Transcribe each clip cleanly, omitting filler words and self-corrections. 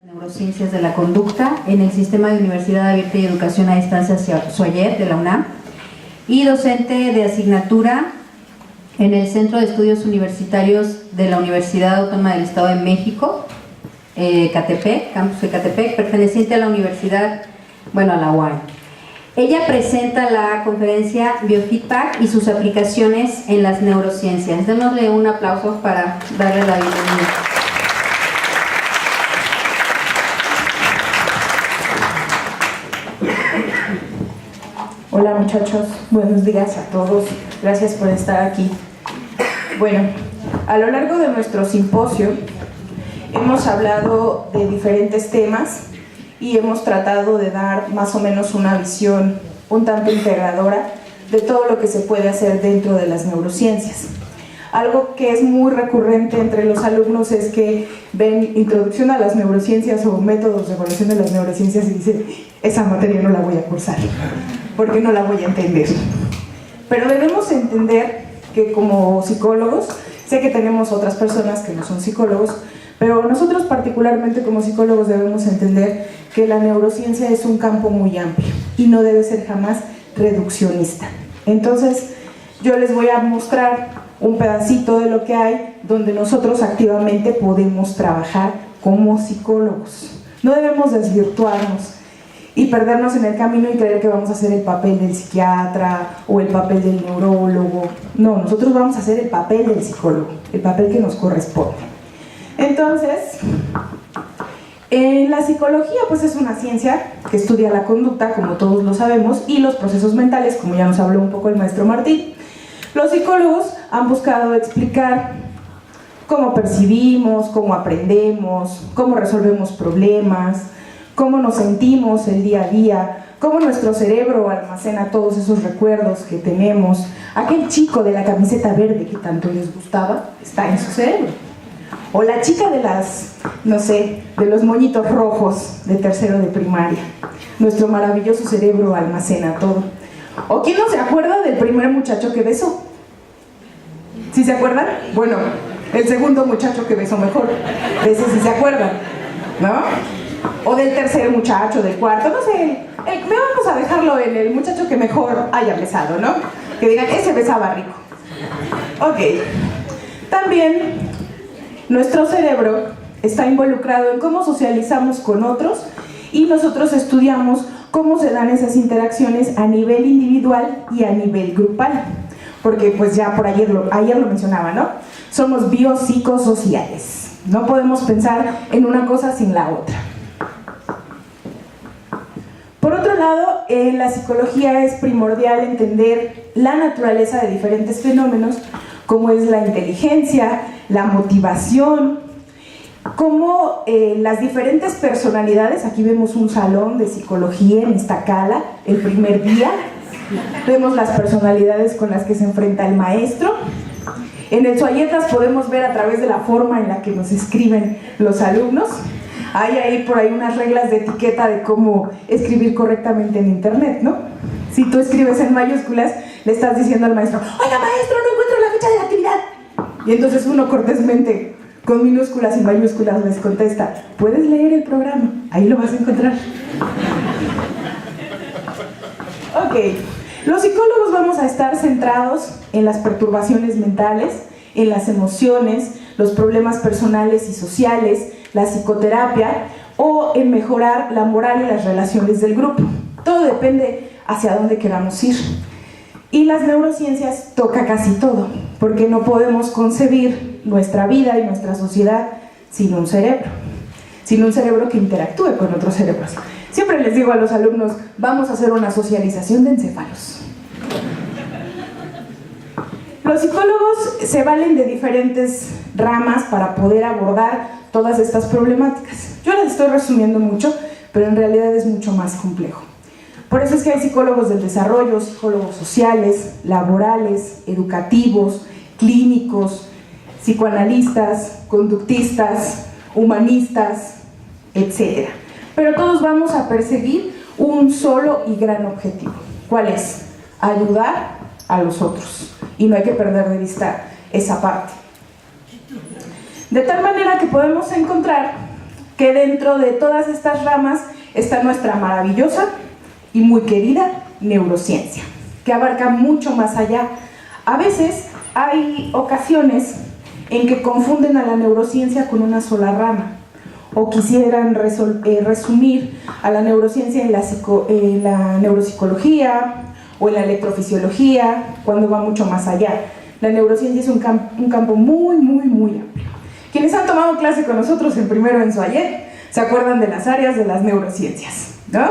Neurociencias de la Conducta en el Sistema de Universidad Abierta y Educación a Distancia SUAYED de la UNAM y docente de asignatura en el Centro de Estudios Universitarios de la Universidad Autónoma del Estado de México, Ecatepec, campus Ecatepec, perteneciente a la universidad, a la UAM. Ella presenta la conferencia Biofeedback y sus aplicaciones en las neurociencias. Démosle un aplauso para darle la bienvenida. Hola muchachos, buenos días a todos, gracias por estar aquí. Bueno, a lo largo de nuestro simposio hemos hablado de diferentes temas y hemos tratado de dar más o menos una visión un tanto integradora de todo lo que se puede hacer dentro de las neurociencias. Algo que es muy recurrente entre los alumnos es que ven introducción a las neurociencias o métodos de evaluación de las neurociencias y dicen, esa materia no la voy a cursar, porque no la voy a entender. Pero debemos entender que como psicólogos, sé que tenemos otras personas que no son psicólogos, pero nosotros particularmente como psicólogos debemos entender que la neurociencia es un campo muy amplio y no debe ser jamás reduccionista. Entonces, yo les voy a mostrar un pedacito de lo que hay donde nosotros activamente podemos trabajar como psicólogos. No debemos desvirtuarnos y perdernos en el camino y creer que vamos a hacer el papel del psiquiatra o el papel del neurólogo. No, nosotros vamos a hacer el papel del psicólogo, el papel que nos corresponde. Entonces, la psicología pues es una ciencia que estudia la conducta, como todos lo sabemos, y los procesos mentales, como ya nos habló un poco el maestro Martín. Los psicólogos han buscado explicar cómo percibimos, cómo aprendemos, cómo resolvemos problemas, cómo nos sentimos el día a día, cómo nuestro cerebro almacena todos esos recuerdos que tenemos. Aquel chico de la camiseta verde que tanto les gustaba está en su cerebro. O la chica de de los moñitos rojos de tercero de primaria. Nuestro maravilloso cerebro almacena todo. ¿O quién no se acuerda del primer muchacho que besó? ¿Sí se acuerdan? Bueno, el segundo muchacho que besó mejor. De ese sí se acuerdan, ¿no? O del tercer muchacho, del cuarto, no sé. Vamos a dejarlo en el muchacho que mejor haya besado, ¿no? Que digan, ese besaba rico. Ok. También nuestro cerebro está involucrado en cómo socializamos con otros y nosotros estudiamos cómo se dan esas interacciones a nivel individual y a nivel grupal. Porque pues ya por ayer lo mencionaba, ¿no? Somos biopsicosociales. No podemos pensar en una cosa sin la otra. Por otro lado, en la psicología es primordial entender la naturaleza de diferentes fenómenos, como es la inteligencia, la motivación, como las diferentes personalidades. Aquí vemos un salón de psicología en Iztacala, el primer día. Vemos las personalidades con las que se enfrenta el maestro. En el SUAYED las podemos ver a través de la forma en la que nos escriben los alumnos. Hay ahí por ahí unas reglas de etiqueta de cómo escribir correctamente en internet, ¿no? Si tú escribes en mayúsculas, le estás diciendo al maestro, oiga maestro, no encuentro la fecha de la actividad. Y entonces uno cortésmente, con minúsculas y mayúsculas, les contesta, puedes leer el programa, ahí lo vas a encontrar. Ok, los psicólogos vamos a estar centrados en las perturbaciones mentales, en las emociones, los problemas personales y sociales, la psicoterapia o en mejorar la moral y las relaciones del grupo. Todo depende hacia dónde queramos ir. Y las neurociencias toca casi todo, porque no podemos concebir nuestra vida y nuestra sociedad sin un cerebro que interactúe con otros cerebros. Siempre les digo a los alumnos, vamos a hacer una socialización de encéfalos. Los psicólogos se valen de diferentes ramas para poder abordar todas estas problemáticas. Yo las estoy resumiendo mucho, pero en realidad es mucho más complejo. Por eso es que hay psicólogos del desarrollo, psicólogos sociales, laborales, educativos, clínicos, psicoanalistas, conductistas, humanistas, etc. Pero todos vamos a perseguir un solo y gran objetivo. ¿Cuál es? Ayudar a los otros. Y no hay que perder de vista esa parte. De tal manera que podemos encontrar que dentro de todas estas ramas está nuestra maravillosa y muy querida neurociencia, que abarca mucho más allá. A veces hay ocasiones en que confunden a la neurociencia con una sola rama, o quisieran resumir a la neurociencia en la neuropsicología o en la electrofisiología, cuando va mucho más allá. La neurociencia es un campo muy, muy, muy amplio. Quienes han tomado clase con nosotros en primero en Soyer se acuerdan de las áreas de las neurociencias, ¿no?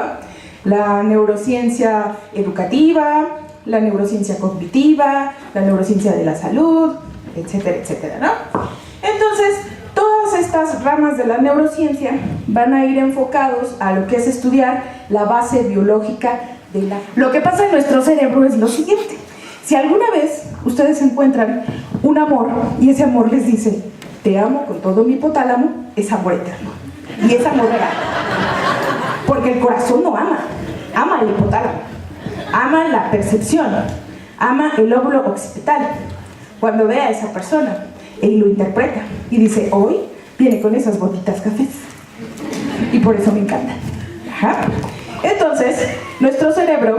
La neurociencia educativa, la neurociencia cognitiva, la neurociencia de la salud, etcétera, etcétera, ¿no? Entonces, todas estas ramas de la neurociencia van a ir enfocados a lo que es estudiar la base biológica de la... Lo que pasa en nuestro cerebro es lo siguiente. Si alguna vez ustedes encuentran un amor y ese amor les dice, te amo con todo mi hipotálamo, es amor eterno. Y es amor real. Porque el corazón no ama, ama el hipotálamo, ama la percepción, ama el lóbulo occipital. Cuando ve a esa persona, él lo interpreta y dice, hoy viene con esas botitas cafés. Y por eso me encanta. Ajá. Entonces, nuestro cerebro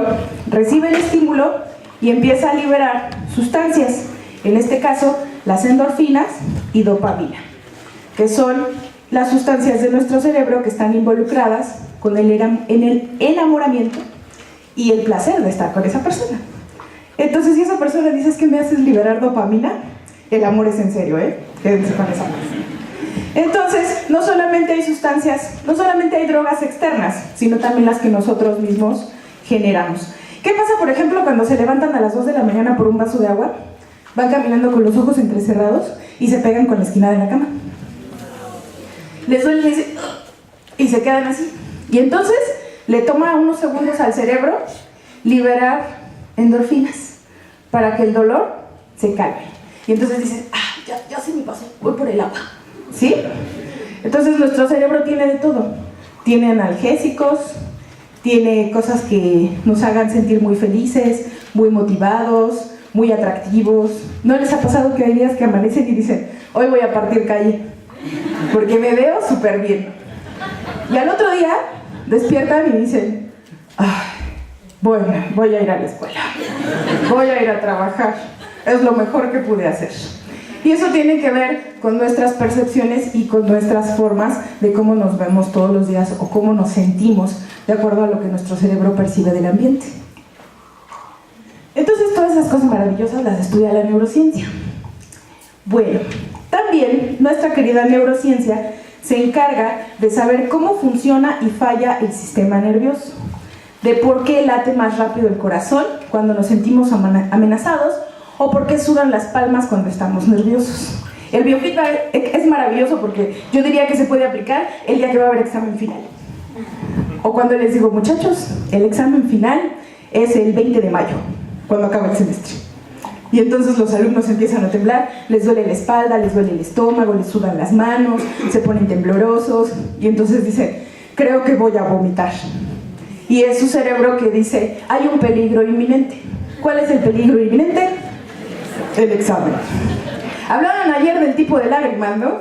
recibe el estímulo y empieza a liberar sustancias, en este caso, las endorfinas y dopamina, que son las sustancias de nuestro cerebro que están involucradas con en el enamoramiento y el placer de estar con esa persona. Entonces, si esa persona dice, es que me haces liberar dopamina, el amor es en serio, quédense con esa persona. Entonces, no solamente hay sustancias, no solamente hay drogas externas, sino también las que nosotros mismos generamos. ¿Qué pasa, por ejemplo, cuando se levantan a las 2 de la mañana por un vaso de agua? Van caminando con los ojos entrecerrados y se pegan con la esquina de la cama. Les duele y se quedan así. Y entonces le toma unos segundos al cerebro liberar endorfinas para que el dolor se calme. Y entonces dicen, ya se me pasó, voy por el agua. ¿Sí? Entonces nuestro cerebro tiene de todo. Tiene analgésicos, tiene cosas que nos hagan sentir muy felices, muy motivados, muy atractivos. ¿No les ha pasado que hay días que amanecen y dicen, hoy voy a partir calle, porque me veo súper bien? Y al otro día despiertan y dicen, bueno, voy a ir a la escuela, voy a ir a trabajar, es lo mejor que pude hacer. Y eso tiene que ver con nuestras percepciones y con nuestras formas de cómo nos vemos todos los días o cómo nos sentimos de acuerdo a lo que nuestro cerebro percibe del ambiente. Entonces, todas esas cosas maravillosas las estudia la neurociencia. Bueno, también nuestra querida neurociencia se encarga de saber cómo funciona y falla el sistema nervioso, de por qué late más rápido el corazón cuando nos sentimos amenazados o por qué sudan las palmas cuando estamos nerviosos. El biofeedback es maravilloso porque yo diría que se puede aplicar el día que va a haber examen final. O cuando les digo, muchachos, el examen final es el 20 de mayo, cuando acaba el semestre. Y entonces los alumnos empiezan a temblar, les duele la espalda, les duele el estómago, les sudan las manos, se ponen temblorosos y entonces dicen, creo que voy a vomitar. Y es su cerebro que dice, hay un peligro inminente. ¿Cuál es el peligro inminente? El examen. Hablaban ayer del tipo de lágrimas, ¿no?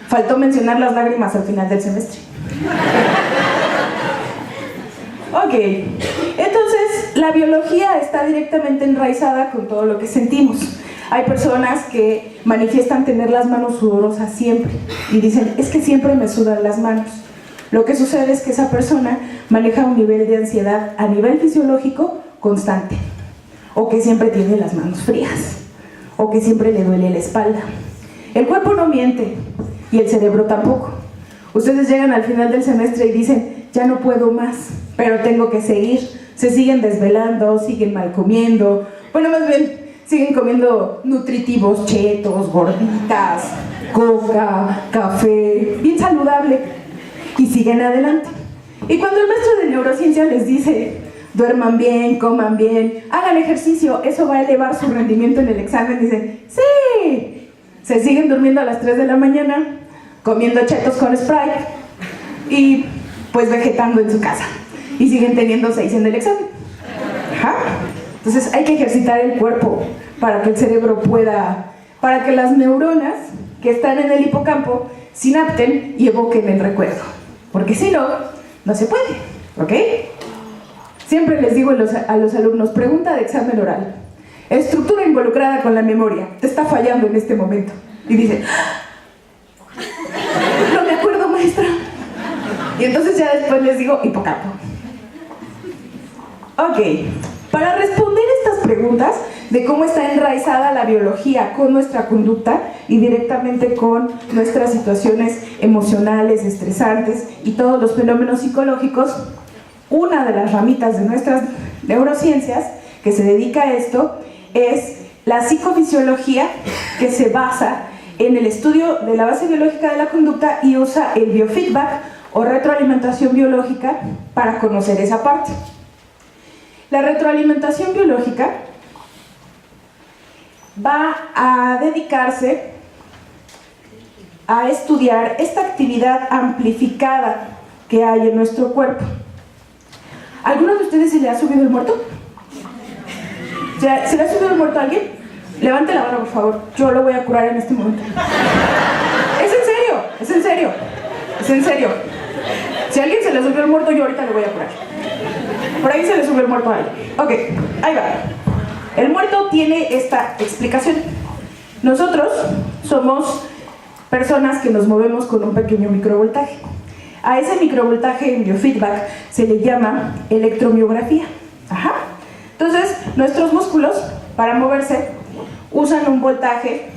Faltó mencionar las lágrimas al final del semestre. Ok, entonces la biología está directamente enraizada con todo lo que sentimos. Hay personas que manifiestan tener las manos sudorosas siempre y dicen, es que siempre me sudan las manos. Lo que sucede es que esa persona maneja un nivel de ansiedad a nivel fisiológico constante, o que siempre tiene las manos frías, o que siempre le duele la espalda. El cuerpo no miente y el cerebro tampoco. Ustedes llegan al final del semestre y dicen, ya no puedo más, pero tengo que seguir. Se siguen desvelando, siguen mal comiendo, bueno, más bien siguen comiendo nutritivos, chetos, gorditas, coca, café, bien saludable, y siguen adelante. Y cuando el maestro de neurociencia les dice, duerman bien, coman bien, hagan ejercicio, eso va a elevar su rendimiento en el examen, dicen, sí, se siguen durmiendo a las 3 de la mañana, comiendo chetos con Sprite y pues vegetando en su casa y siguen teniendo 6 en el examen. Ajá. Entonces hay que ejercitar el cuerpo para que el cerebro pueda, para que las neuronas que están en el hipocampo sinapten y evoquen el recuerdo, porque si no, no se puede, ¿ok? Siempre les digo a los alumnos, pregunta de examen oral, estructura involucrada con la memoria, te está fallando en este momento. Y dice, no me acuerdo, maestra. Y entonces ya después les digo, hipocampo. Ok, para responder estas preguntas de cómo está enraizada la biología con nuestra conducta y directamente con nuestras situaciones emocionales, estresantes y todos los fenómenos psicológicos, una de las ramitas de nuestras neurociencias que se dedica a esto es la psicofisiología, que se basa en el estudio de la base biológica de la conducta y usa el biofeedback o retroalimentación biológica para conocer esa parte. La retroalimentación biológica va a dedicarse a estudiar esta actividad amplificada que hay en nuestro cuerpo. ¿Alguno de ustedes se le ha subido el muerto? ¿Se le ha subido el muerto a alguien? Levante la mano, por favor. Yo lo voy a curar en este momento. Es en serio, es en serio, es en serio. Si a alguien se le subió el muerto, yo ahorita lo voy a curar. Por ahí se le subió el muerto a alguien. Ok, ahí va. El muerto tiene esta explicación. Nosotros somos personas que nos movemos con un pequeño microvoltaje. A ese microvoltaje en biofeedback se le llama electromiografía. Ajá. Entonces, nuestros músculos, para moverse, usan un voltaje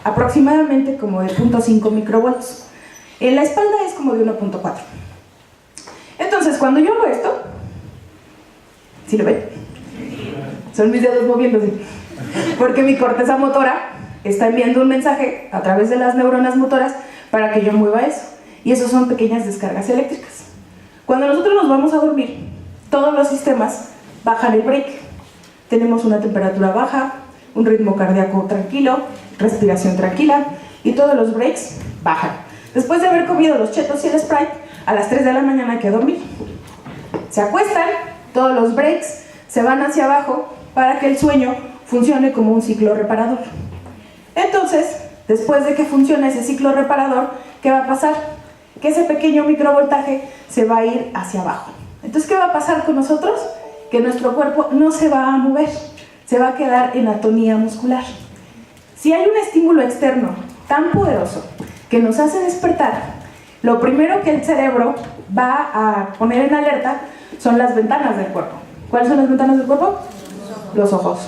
aproximadamente como de 0.5 microvolts. En la espalda es como de 1.4. Entonces, cuando yo hago esto, ¿sí lo ven? Son mis dedos moviéndose. Porque mi corteza motora está enviando un mensaje a través de las neuronas motoras para que yo mueva eso. Y eso son pequeñas descargas eléctricas. Cuando nosotros nos vamos a dormir, todos los sistemas bajan el break. Tenemos una temperatura baja, un ritmo cardíaco tranquilo, respiración tranquila, y todos los breaks bajan. Después de haber comido los chetos y el Sprite, a las 3 de la mañana hay que dormir. Se acuestan, todos los breaks se van hacia abajo para que el sueño funcione como un ciclo reparador. Entonces, después de que funcione ese ciclo reparador, ¿qué va a pasar? Que ese pequeño microvoltaje se va a ir hacia abajo. Entonces, ¿qué va a pasar con nosotros? Que nuestro cuerpo no se va a mover, se va a quedar en atonía muscular. Si hay un estímulo externo tan poderoso que nos hace despertar, lo primero que el cerebro va a poner en alerta son las ventanas del cuerpo. ¿Cuáles son las ventanas del cuerpo? Los ojos.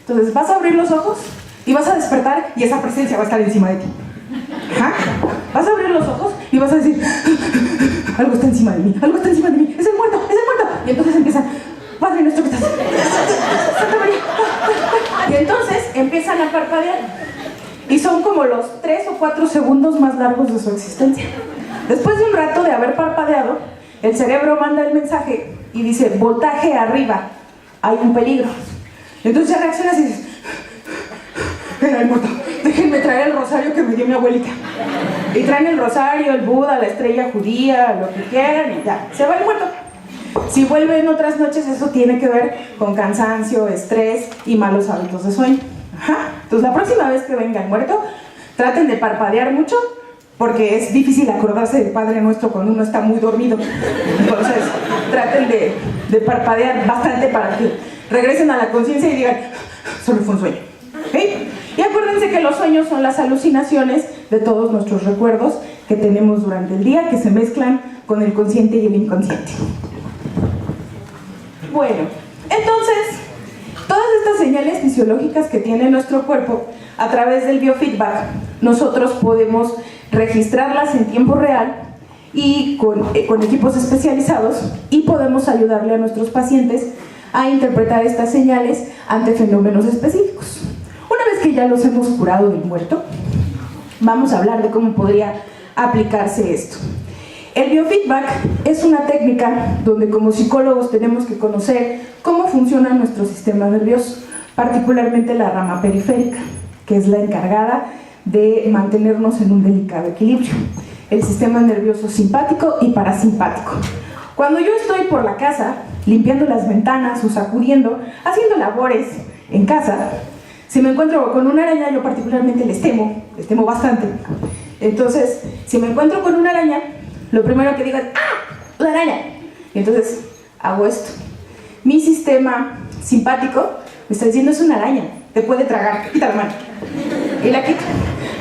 Entonces vas a abrir los ojos y vas a despertar y esa presencia va a estar encima de ti. Ajá. Vas a abrir los ojos y vas a decir, algo está encima de mí, algo está encima de mí, es el muerto, es el muerto. Y entonces empiezan, Padre nuestro que estás. Santa María. Y entonces empiezan a parpadear. Y son como los 3 o 4 segundos más largos de su existencia. Después de un rato de haber parpadeado, el cerebro manda el mensaje y dice, voltaje arriba, hay un peligro. Entonces ya reaccionas y dices, era el muerto, déjenme traer el rosario que me dio mi abuelita. Y traen el rosario, el Buda, la estrella judía, lo que quieran y ya, se va el muerto. Si vuelve en otras noches, eso tiene que ver con cansancio, estrés y malos hábitos de sueño. Ajá. Entonces la próxima vez que venga el muerto, traten de parpadear mucho, porque es difícil acordarse del Padre Nuestro cuando uno está muy dormido. Entonces traten de parpadear bastante para que regresen a la conciencia y digan, solo fue un sueño. ¿Okay? Y acuérdense que los sueños son las alucinaciones de todos nuestros recuerdos que tenemos durante el día, que se mezclan con el consciente y el inconsciente. Bueno, entonces, todas estas señales fisiológicas que tiene nuestro cuerpo, a través del biofeedback, nosotros podemos registrarlas en tiempo real y con equipos especializados, y podemos ayudarle a nuestros pacientes a interpretar estas señales ante fenómenos específicos. Una vez que ya los hemos curado del muerto, vamos a hablar de cómo podría aplicarse esto. El biofeedback es una técnica donde como psicólogos tenemos que conocer cómo funciona nuestro sistema nervioso, particularmente la rama periférica, que es la encargada de mantenernos en un delicado equilibrio. El sistema nervioso simpático y parasimpático. Cuando yo estoy por la casa, limpiando las ventanas o sacudiendo, haciendo labores en casa, si me encuentro con una araña, yo particularmente les temo bastante. Entonces, si me encuentro con una araña, lo primero que digo es ¡ah! ¡Una araña! Y entonces hago esto. Mi sistema simpático me está diciendo es una araña, te puede tragar, quita la mano. Y la quito.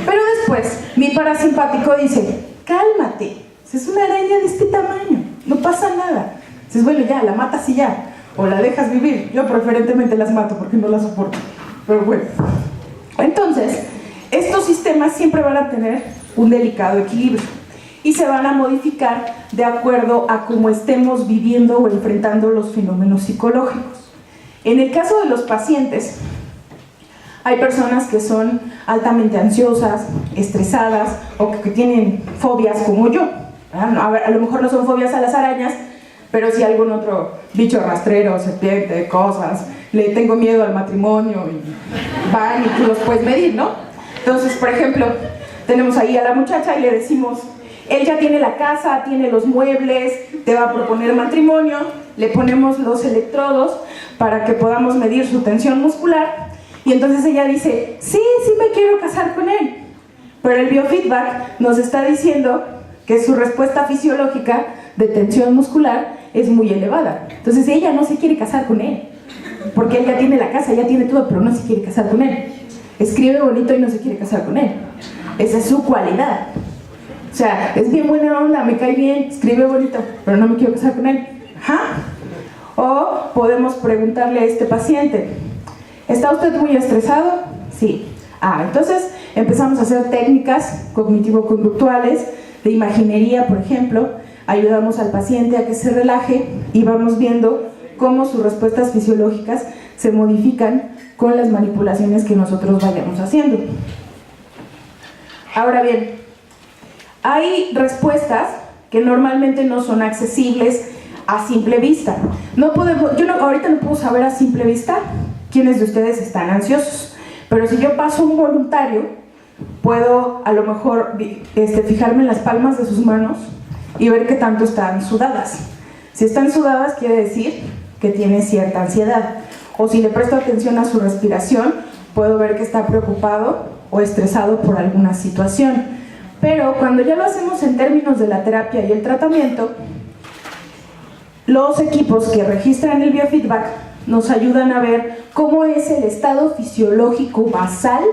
Pero después, mi parasimpático dice, cálmate, es una araña de este tamaño, no pasa nada. Dices, bueno, ya, la matas y ya, o la dejas vivir. Yo preferentemente las mato porque no las soporto. Pero bueno, entonces, estos sistemas siempre van a tener un delicado equilibrio y se van a modificar de acuerdo a cómo estemos viviendo o enfrentando los fenómenos psicológicos. En el caso de los pacientes, hay personas que son altamente ansiosas, estresadas o que tienen fobias como yo. A lo mejor no son fobias a las arañas, pero sí a algún otro bicho rastrero, serpiente, cosas. Le tengo miedo al matrimonio y van y tú los puedes medir, ¿no? Entonces, por ejemplo, tenemos ahí a la muchacha y le decimos, él ya tiene la casa, tiene los muebles, te va a proponer matrimonio, le ponemos los electrodos para que podamos medir su tensión muscular y entonces ella dice, sí me quiero casar con él, pero el biofeedback nos está diciendo que su respuesta fisiológica de tensión muscular es muy elevada. Entonces ella no se quiere casar con él, porque él ya tiene la casa, ya tiene todo, pero no se quiere casar con él. Escribe bonito y no se quiere casar con él. Esa es su cualidad. O sea, es bien buena onda, me cae bien, escribe bonito, pero no me quiero casar con él. Ajá. O podemos preguntarle a este paciente, ¿está usted muy estresado? Sí. Entonces empezamos a hacer técnicas cognitivo-conductuales, de imaginería, por ejemplo. Ayudamos al paciente a que se relaje y vamos viendo cómo sus respuestas fisiológicas se modifican con las manipulaciones que nosotros vayamos haciendo. Ahora bien, hay respuestas que normalmente no son accesibles a simple vista. Ahorita no puedo saber a simple vista quiénes de ustedes están ansiosos, pero si yo paso un voluntario, puedo a lo mejor fijarme en las palmas de sus manos y ver qué tanto están sudadas. Si están sudadas quiere decir que tiene cierta ansiedad, o si le presto atención a su respiración, puedo ver que está preocupado o estresado por alguna situación. Pero cuando ya lo hacemos en términos de la terapia y el tratamiento, los equipos que registran el biofeedback nos ayudan a ver cómo es el estado fisiológico basal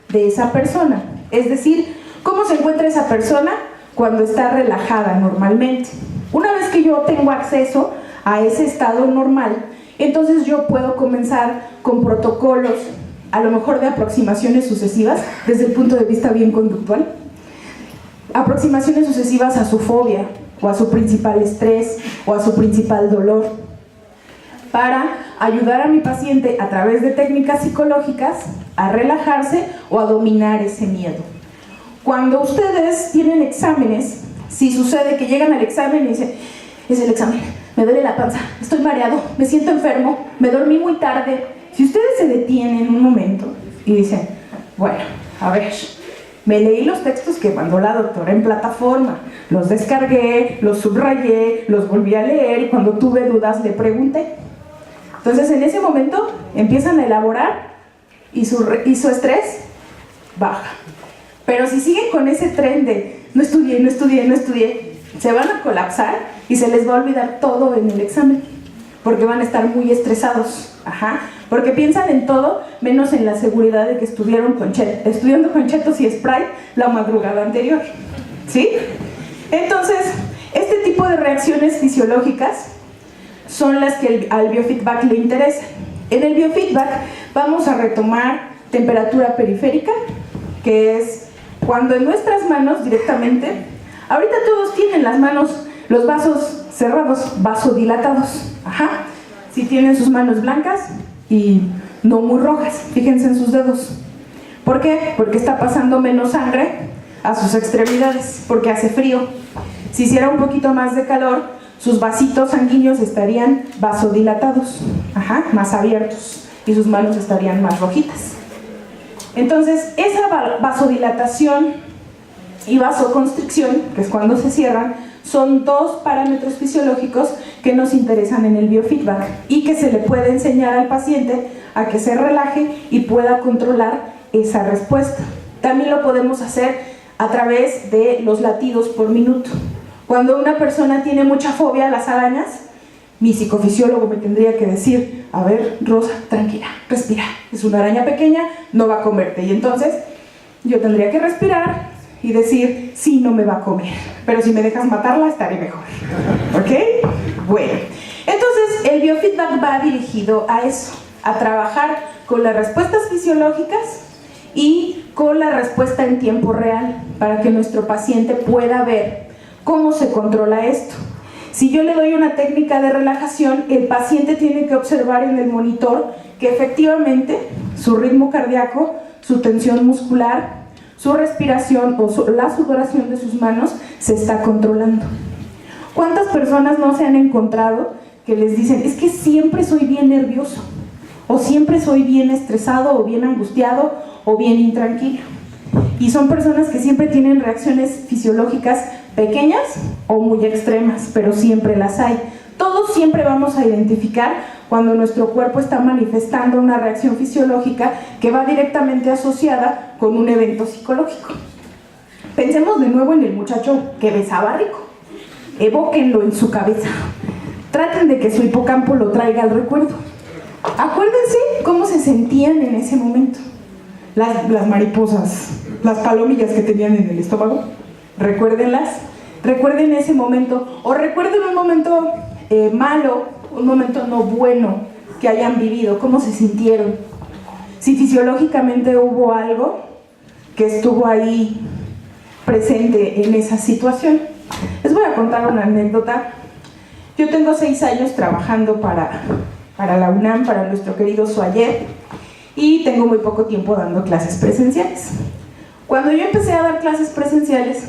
de esa persona. Es decir, cómo se encuentra esa persona cuando está relajada normalmente. Una vez que yo tengo acceso a ese estado normal, entonces yo puedo comenzar con protocolos, a lo mejor de aproximaciones sucesivas, desde el punto de vista bien conductual. Aproximaciones sucesivas a su fobia, o a su principal estrés, o a su principal dolor, para ayudar a mi paciente a través de técnicas psicológicas a relajarse o a dominar ese miedo. Cuando ustedes tienen exámenes, si sucede que llegan al examen y dicen, es el examen, me duele la panza, estoy mareado, me siento enfermo, me dormí muy tarde. Si ustedes se detienen un momento y dicen, bueno, a ver, me leí los textos que mandó la doctora en plataforma, los descargué, los subrayé, los volví a leer y cuando tuve dudas le pregunté. Entonces en ese momento empiezan a elaborar y su estrés baja. Pero si siguen con ese tren de no estudié, se van a colapsar y se les va a olvidar todo en el examen, porque van a estar muy estresados. Porque piensan en todo menos en la seguridad de que estuvieron estudiando con chetos y Sprite la madrugada anterior. ¿Sí? Entonces, este tipo de reacciones fisiológicas son las que al biofeedback le interesan. En el biofeedback vamos a retomar temperatura periférica, que es cuando en nuestras manos directamente, ahorita todos tienen las manos, los vasos cerrados, vasodilatados. Si tienen sus manos blancas y no muy rojas, fíjense en sus dedos. ¿Por qué? Porque está pasando menos sangre a sus extremidades, porque hace frío. Si hiciera un poquito más de calor, sus vasitos sanguíneos estarían vasodilatados, más abiertos, y sus manos estarían más rojitas. Entonces, esa vasodilatación y vasoconstricción, que es cuando se cierran, son dos parámetros fisiológicos que nos interesan en el biofeedback y que se le puede enseñar al paciente a que se relaje y pueda controlar esa respuesta. También lo podemos hacer a través de los latidos por minuto. Cuando una persona tiene mucha fobia a las arañas, mi psicofisiólogo me tendría que decir, a ver, Rosa, tranquila, respira, es una araña pequeña, no va a comerte. Y entonces yo tendría que respirar y decir, sí, no me va a comer, pero si me dejas matarla estaré mejor. ¿Ok? Bueno, entonces el biofeedback va dirigido a eso, a trabajar con las respuestas fisiológicas y con la respuesta en tiempo real, para que nuestro paciente pueda ver cómo se controla esto. Si yo le doy una técnica de relajación, el paciente tiene que observar en el monitor que efectivamente su ritmo cardíaco, su tensión muscular, su respiración o la sudoración de sus manos se está controlando. ¿Cuántas personas no se han encontrado que les dicen, es que siempre soy bien nervioso, o siempre soy bien estresado, o bien angustiado, o bien intranquilo? Y son personas que siempre tienen reacciones fisiológicas pequeñas o muy extremas, pero siempre las hay. Todos siempre vamos a identificar cuando nuestro cuerpo está manifestando una reacción fisiológica que va directamente asociada con un evento psicológico. Pensemos de nuevo en el muchacho que besaba rico. Evóquenlo en su cabeza. Traten de que su hipocampo lo traiga al recuerdo. Acuérdense cómo se sentían en ese momento. Las mariposas, las palomillas que tenían en el estómago. Recuérdenlas. Recuerden ese momento. O recuerden un momento malo, un momento no bueno que hayan vivido. ¿Cómo se sintieron? Si fisiológicamente hubo algo que estuvo ahí presente en esa situación. Les voy a contar una anécdota. Yo tengo 6 años trabajando para la UNAM, para nuestro querido Soyer, y tengo muy poco tiempo dando clases presenciales. Cuando yo empecé a dar clases presenciales,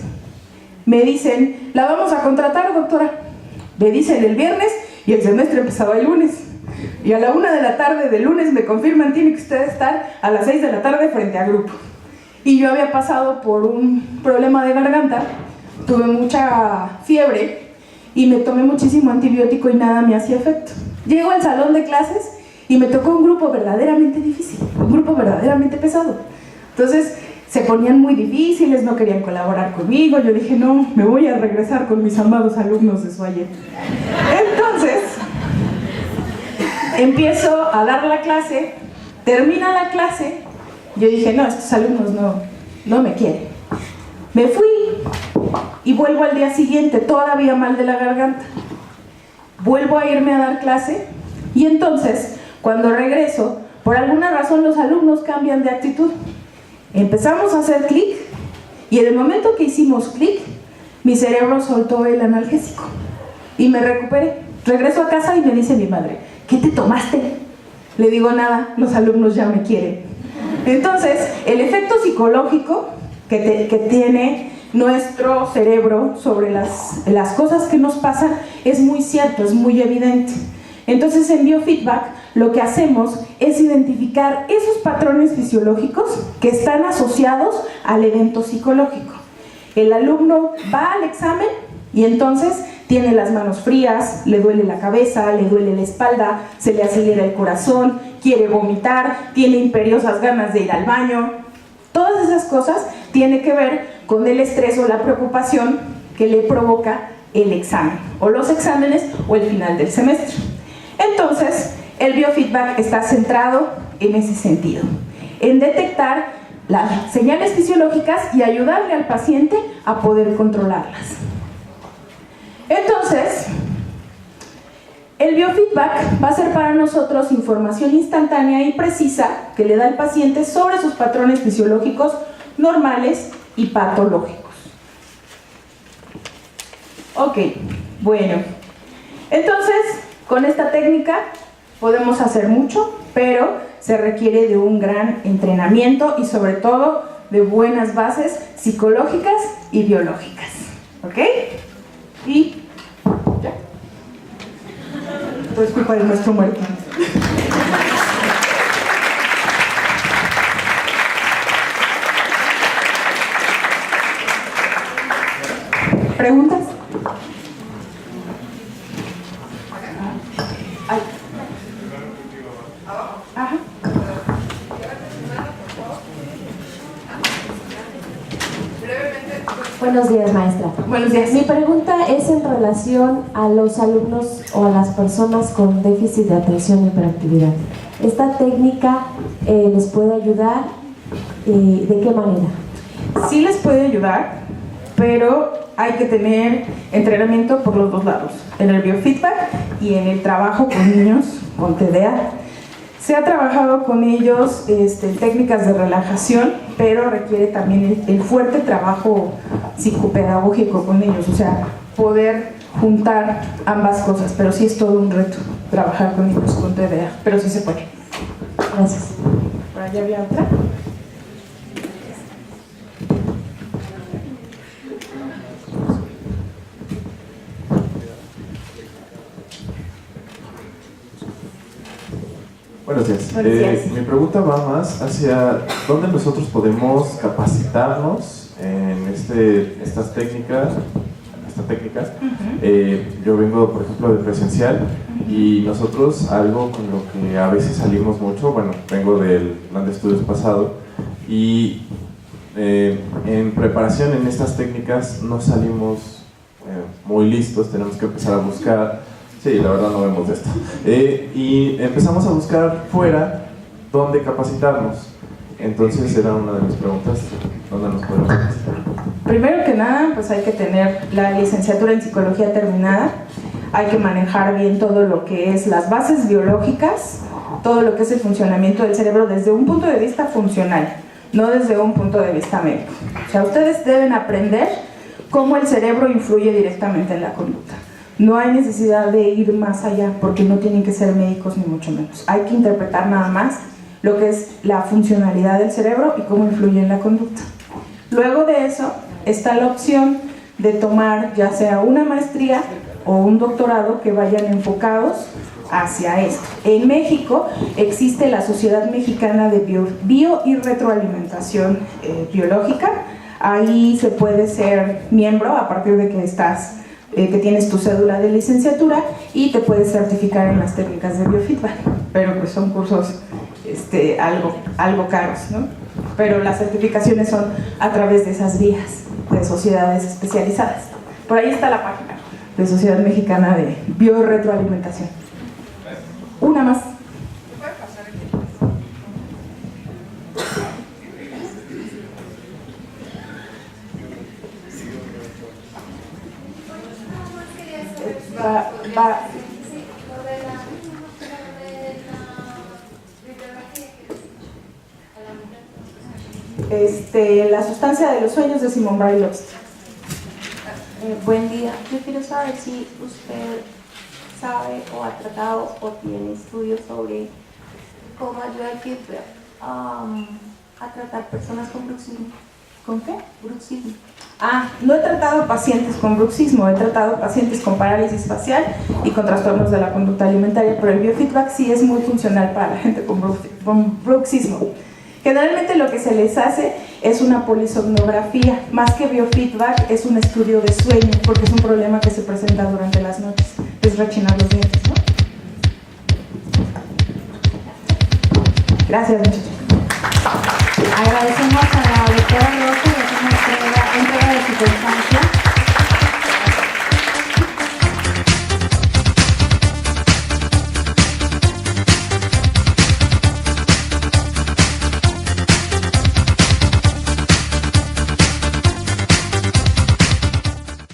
me dicen, la vamos a contratar, doctora. Me dicen el viernes y el semestre empezaba el lunes. Y a la 1 de la tarde del lunes me confirman, tiene que usted estar a las 6 de la tarde frente a grupo. Y yo había pasado por un problema de garganta, tuve mucha fiebre y me tomé muchísimo antibiótico y nada me hacía efecto. Llego al salón de clases y me tocó un grupo verdaderamente difícil, un grupo verdaderamente pesado. Entonces se ponían muy difíciles, no querían colaborar conmigo. Yo dije, no, me voy a regresar con mis amados alumnos de Soyer. Entonces empiezo a dar la clase, termina la clase. Yo dije, no, estos alumnos no me quieren. Me fui y vuelvo al día siguiente, todavía mal de la garganta. Vuelvo a irme a dar clase y entonces, cuando regreso, por alguna razón los alumnos cambian de actitud. Empezamos a hacer clic y en el momento que hicimos clic, mi cerebro soltó el analgésico y me recuperé. Regreso a casa y me dice mi madre, ¿qué te tomaste? Le digo, nada, los alumnos ya me quieren. Entonces, el efecto psicológico que tiene nuestro cerebro sobre las cosas que nos pasan es muy cierto, es muy evidente. Entonces, en biofeedback lo que hacemos es identificar esos patrones fisiológicos que están asociados al evento psicológico. El alumno va al examen y entonces tiene las manos frías, le duele la cabeza, le duele la espalda, se le acelera el corazón, quiere vomitar, tiene imperiosas ganas de ir al baño. Todas esas cosas tienen que ver con el estrés o la preocupación que le provoca el examen, o los exámenes, o el final del semestre. Entonces, el biofeedback está centrado en ese sentido, en detectar las señales fisiológicas y ayudarle al paciente a poder controlarlas. Entonces, el biofeedback va a ser para nosotros información instantánea y precisa que le da al paciente sobre sus patrones fisiológicos normales y patológicos. Ok, bueno, entonces con esta técnica podemos hacer mucho, pero se requiere de un gran entrenamiento y sobre todo de buenas bases psicológicas y biológicas. ¿Ok? Y ya. Todo es culpa de nuestro muerto. ¿Preguntas? Ay. Ajá. Brevemente Buenos días, maestra. Buenos días. Mi pregunta es en relación a los alumnos o a las personas con déficit de atención y hiperactividad. ¿Esta técnica les puede ayudar? ¿De qué manera? Sí les puede ayudar, pero hay que tener entrenamiento por los dos lados, en el biofeedback y en el trabajo con niños con TDA. Se ha trabajado con ellos en técnicas de relajación, pero requiere también el fuerte trabajo psicopedagógico con ellos, o sea, poder juntar ambas cosas, pero sí es todo un reto trabajar con niños con TDA, pero sí se puede. Gracias. Por allá había otra. Buenos días. Buenos días. Mi pregunta va más hacia dónde nosotros podemos capacitarnos en estas técnicas. Esta técnica. Yo vengo, por ejemplo, de presencial y nosotros algo con lo que a veces salimos mucho, bueno, vengo del plan de estudios pasado y en preparación en estas técnicas no salimos muy listos, tenemos que empezar a buscar. Sí, la verdad no vemos esto. Y empezamos a buscar fuera dónde capacitarnos. Entonces era una de mis preguntas, ¿dónde nos podemos capacitar? Primero que nada, pues hay que tener la licenciatura en psicología terminada, hay que manejar bien todo lo que es las bases biológicas, todo lo que es el funcionamiento del cerebro desde un punto de vista funcional, no desde un punto de vista médico. O sea, ustedes deben aprender cómo el cerebro influye directamente en la conducta. No hay necesidad de ir más allá porque no tienen que ser médicos ni mucho menos. Hay que interpretar nada más lo que es la funcionalidad del cerebro y cómo influye en la conducta. Luego de eso está la opción de tomar ya sea una maestría o un doctorado que vayan enfocados hacia esto. En México existe la Sociedad Mexicana de Bio y Retroalimentación Biológica. Ahí se puede ser miembro a partir de que tienes tu cédula de licenciatura y te puedes certificar en las técnicas de biofeedback, pero pues son cursos algo caros, ¿no? Pero las certificaciones son a través de esas vías de sociedades especializadas. Por ahí está la página de Sociedad Mexicana de Biorretroalimentación. Una más. La sustancia de los sueños de Simone Brailovsky. Buen día. Yo quiero saber si usted sabe o ha tratado o tiene estudios sobre cómo ayuda el feedback a tratar personas con bruxismo. ¿Con qué? Bruxismo. No he tratado pacientes con bruxismo, he tratado pacientes con parálisis facial y con trastornos de la conducta alimentaria, pero el biofeedback sí es muy funcional para la gente con bruxismo. Generalmente lo que se les hace es una polisomnografía, más que biofeedback es un estudio de sueño, porque es un problema que se presenta durante las noches, es rechinar los dientes, ¿no? Gracias, muchachos. Agradecemos a la doctora Rosa y hacemos entrega de su constancia.